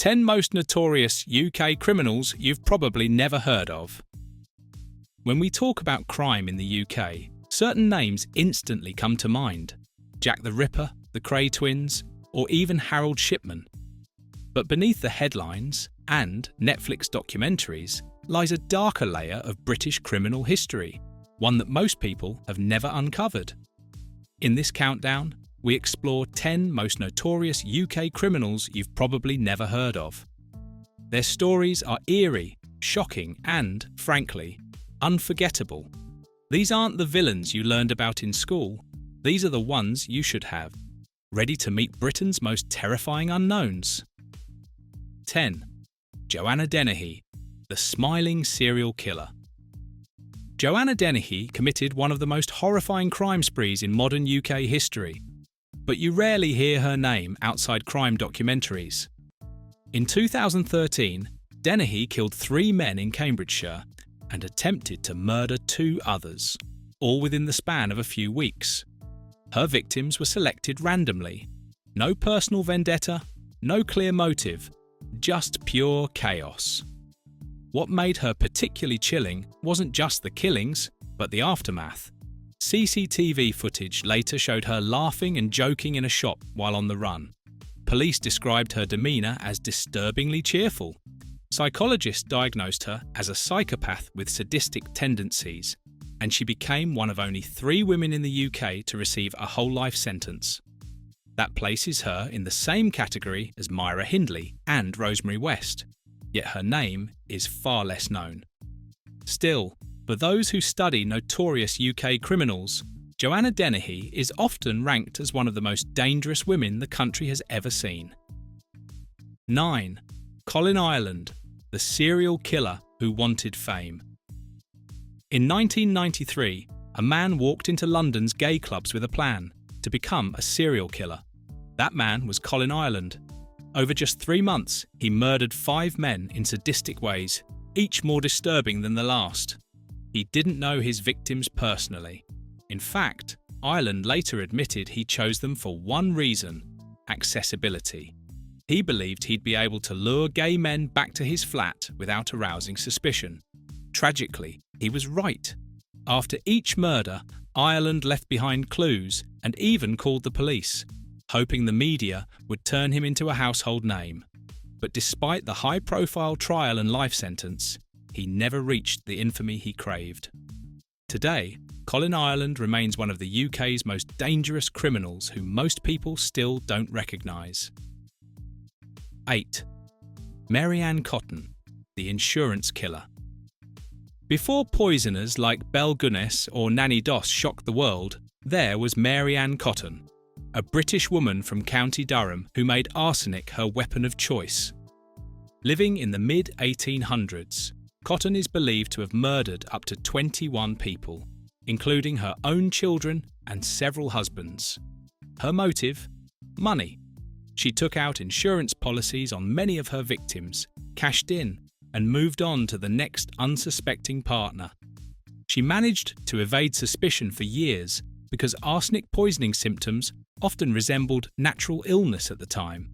10 most notorious UK criminals you've probably never heard of. When we talk about crime in the UK, certain names instantly come to mind. Jack the Ripper, the Kray Twins, or even Harold Shipman. But beneath the headlines and Netflix documentaries lies a darker layer of British criminal history, one that most people have never uncovered. In this countdown, we explore 10 most notorious UK criminals you've probably never heard of. Their stories are eerie, shocking and, frankly, unforgettable. These aren't the villains you learned about in school. These are the ones you should have. Ready to meet Britain's most terrifying unknowns? 10. Joanna Dennehy, the smiling serial killer. Joanna Dennehy committed one of the most horrifying crime sprees in modern UK history, but you rarely hear her name outside crime documentaries. In 2013, Dennehy killed 3 men in Cambridgeshire and attempted to murder 2 others, all within the span of a few weeks. Her victims were selected randomly. No personal vendetta, no clear motive, just pure chaos. What made her particularly chilling wasn't just the killings, but the aftermath. CCTV footage later showed her laughing and joking in a shop while on the run. Police described her demeanour as disturbingly cheerful. Psychologists diagnosed her as a psychopath with sadistic tendencies, and she became one of only 3 women in the UK to receive a whole life sentence. That places her in the same category as Myra Hindley and Rosemary West, yet her name is far less known. Still, for those who study notorious UK criminals, Joanna Dennehy is often ranked as one of the most dangerous women the country has ever seen. 9. Colin Ireland, the serial killer who wanted fame. In 1993, a man walked into London's gay clubs with a plan to become a serial killer. That man was Colin Ireland. Over just 3 months, he murdered 5 men in sadistic ways, each more disturbing than the last. He didn't know his victims personally. In fact, Ireland later admitted he chose them for one reason: accessibility. He believed he'd be able to lure gay men back to his flat without arousing suspicion. Tragically, he was right. After each murder, Ireland left behind clues and even called the police, hoping the media would turn him into a household name. But despite the high-profile trial and life sentence, he never reached the infamy he craved. Today, Colin Ireland remains one of the UK's most dangerous criminals who most people still don't recognise. 8. Mary Ann Cotton, the insurance killer. Before poisoners like Belle Gunness or Nanny Doss shocked the world, there was Mary Ann Cotton, a British woman from County Durham who made arsenic her weapon of choice. Living in the mid-1800s, Cotton is believed to have murdered up to 21 people, including her own children and several husbands. Her motive? Money. She took out insurance policies on many of her victims, cashed in, and moved on to the next unsuspecting partner. She managed to evade suspicion for years because arsenic poisoning symptoms often resembled natural illness at the time.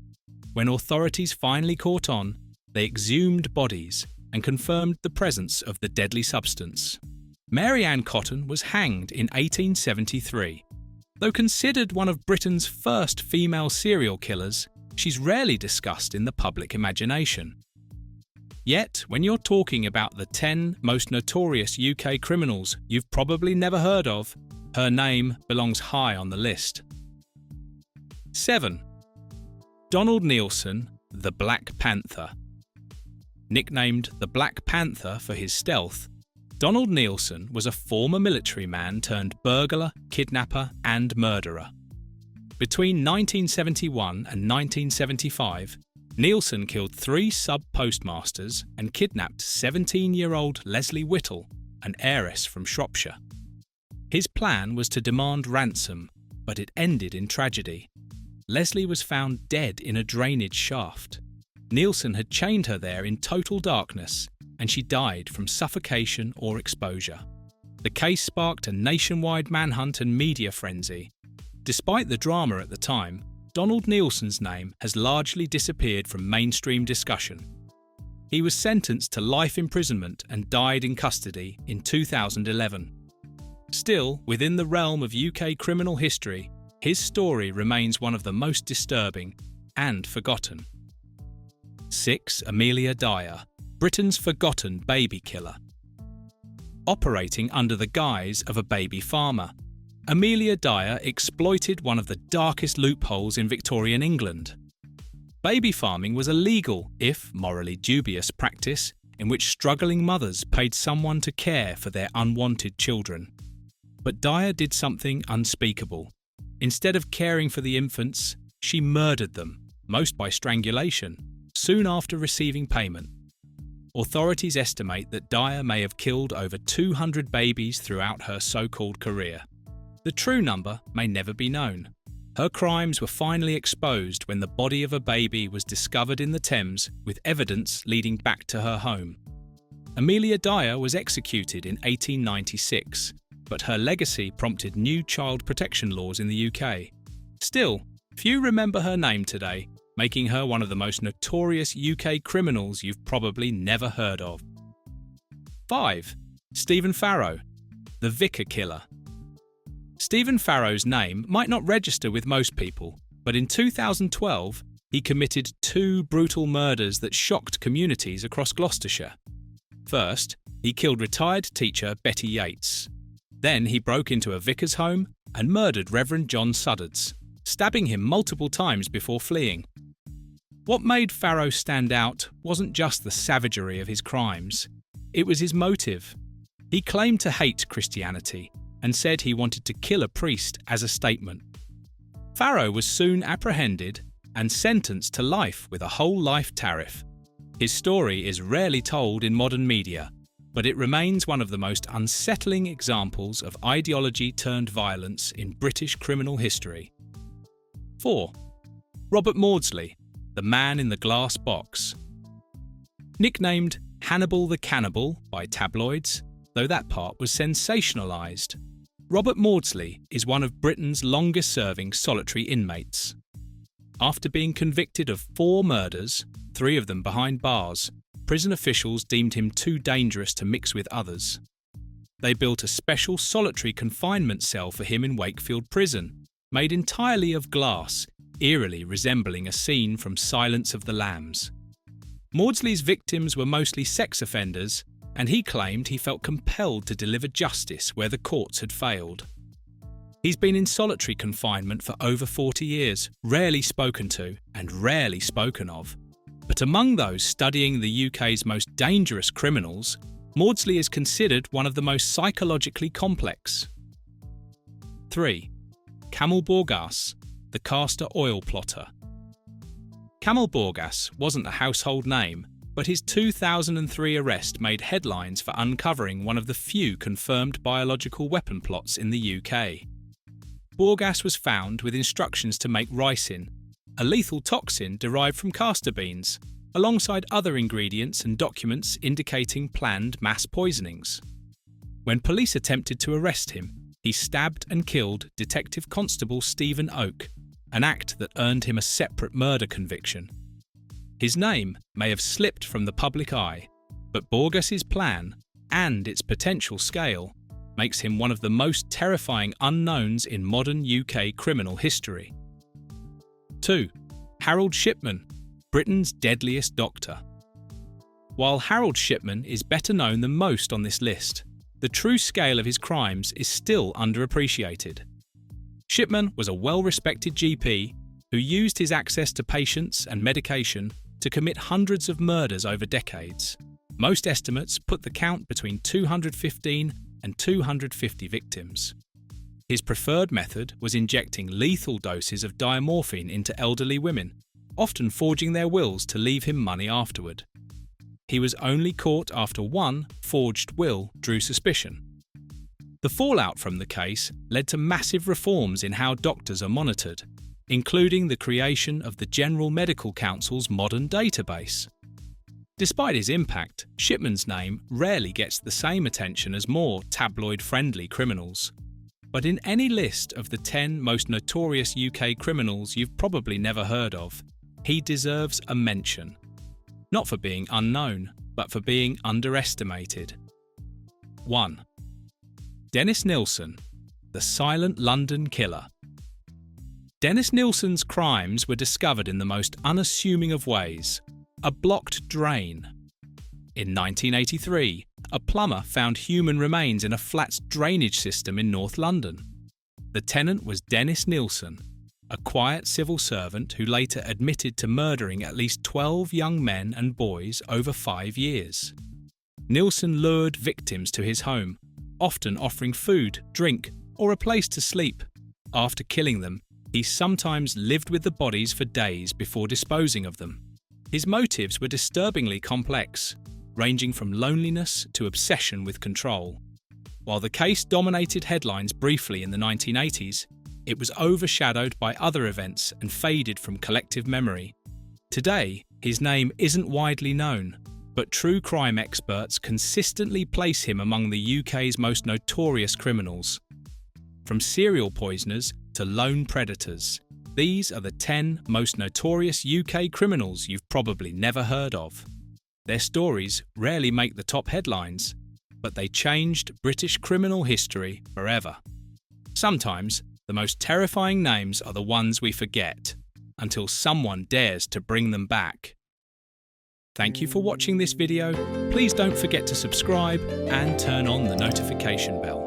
When authorities finally caught on, they exhumed bodies and confirmed the presence of the deadly substance. Mary Ann Cotton was hanged in 1873. Though considered one of Britain's first female serial killers, she's rarely discussed in the public imagination. Yet, when you're talking about the 10 most notorious UK criminals you've probably never heard of, her name belongs high on the list. 7. Donald Nilsen, the Black Panther. Nicknamed the Black Panther for his stealth, Donald Nilsen was a former military man turned burglar, kidnapper and murderer. Between 1971 and 1975, Nilsen killed 3 sub-postmasters and kidnapped 17-year-old Leslie Whittle, an heiress from Shropshire. His plan was to demand ransom, but it ended in tragedy. Leslie was found dead in a drainage shaft. Nilsen had chained her there in total darkness, and she died from suffocation or exposure. The case sparked a nationwide manhunt and media frenzy. Despite the drama at the time, Donald Nilsen's name has largely disappeared from mainstream discussion. He was sentenced to life imprisonment and died in custody in 2011. Still, within the realm of UK criminal history, his story remains one of the most disturbing and forgotten. 6. Amelia Dyer, Britain's forgotten baby killer. Operating under the guise of a baby farmer, Amelia Dyer exploited one of the darkest loopholes in Victorian England. Baby farming was a legal, if morally dubious, practice in which struggling mothers paid someone to care for their unwanted children. But Dyer did something unspeakable. Instead of caring for the infants, she murdered them, most by strangulation, soon after receiving payment. Authorities estimate that Dyer may have killed over 200 babies throughout her so-called career. The true number may never be known. Her crimes were finally exposed when the body of a baby was discovered in the Thames with evidence leading back to her home. Amelia Dyer was executed in 1896, but her legacy prompted new child protection laws in the UK. Still, few remember her name today, making her one of the most notorious UK criminals you've probably never heard of. 5. Stephen Farrow, the Vicar Killer. Stephen Farrow's name might not register with most people, but in 2012, he committed 2 brutal murders that shocked communities across Gloucestershire. First, he killed retired teacher Betty Yates. Then he broke into a vicar's home and murdered Reverend John Suddards, stabbing him multiple times before fleeing. What made Farrow stand out wasn't just the savagery of his crimes, it was his motive. He claimed to hate Christianity and said he wanted to kill a priest as a statement. Farrow was soon apprehended and sentenced to life with a whole life tariff. His story is rarely told in modern media, but it remains one of the most unsettling examples of ideology turned violence in British criminal history. 4. Robert Maudsley, the man in the glass box. Nicknamed Hannibal the Cannibal by tabloids, though that part was sensationalised, Robert Maudsley is one of Britain's longest-serving solitary inmates. After being convicted of 4 murders, 3 of them behind bars, prison officials deemed him too dangerous to mix with others. They built a special solitary confinement cell for him in Wakefield Prison, made entirely of glass, eerily resembling a scene from Silence of the Lambs. Maudsley's victims were mostly sex offenders, and he claimed he felt compelled to deliver justice where the courts had failed. He's been in solitary confinement for over 40 years, rarely spoken to and rarely spoken of. But among those studying the UK's most dangerous criminals, Maudsley is considered one of the most psychologically complex. 3. Kamel Bourgass, the castor oil plotter. Kamel Bourgass wasn't a household name, but his 2003 arrest made headlines for uncovering one of the few confirmed biological weapon plots in the UK. Bourgass was found with instructions to make ricin, a lethal toxin derived from castor beans, alongside other ingredients and documents indicating planned mass poisonings. When police attempted to arrest him, he stabbed and killed Detective Constable Stephen Oak, an act that earned him a separate murder conviction. His name may have slipped from the public eye, but Bourgass's plan, and its potential scale, makes him one of the most terrifying unknowns in modern UK criminal history. 2. Harold Shipman, Britain's deadliest doctor. While Harold Shipman is better known than most on this list, the true scale of his crimes is still underappreciated. Shipman was a well-respected GP who used his access to patients and medication to commit hundreds of murders over decades. Most estimates put the count between 215 and 250 victims. His preferred method was injecting lethal doses of diamorphine into elderly women, often forging their wills to leave him money afterward. He was only caught after one forged will drew suspicion. The fallout from the case led to massive reforms in how doctors are monitored, including the creation of the General Medical Council's modern database. Despite his impact, Shipman's name rarely gets the same attention as more tabloid-friendly criminals. But in any list of the 10 most notorious UK criminals you've probably never heard of, he deserves a mention. Not for being unknown, but for being underestimated. 1. Dennis Nilsen, the silent London killer. Dennis Nilsen's crimes were discovered in the most unassuming of ways: a blocked drain. In 1983, a plumber found human remains in a flat's drainage system in North London. The tenant was Dennis Nilsen, a quiet civil servant who later admitted to murdering at least 12 young men and boys over 5 years. Nilsen lured victims to his home, often offering food, drink, or a place to sleep. After killing them, he sometimes lived with the bodies for days before disposing of them. His motives were disturbingly complex, ranging from loneliness to obsession with control. While the case dominated headlines briefly in the 1980s, it was overshadowed by other events and faded from collective memory. Today, his name isn't widely known, but true crime experts consistently place him among the UK's most notorious criminals. From serial poisoners to lone predators, these are the 10 most notorious UK criminals you've probably never heard of. Their stories rarely make the top headlines, but they changed British criminal history forever. Sometimes, the most terrifying names are the ones we forget, until someone dares to bring them back. Thank you for watching this video. Please don't forget to subscribe and turn on the notification bell.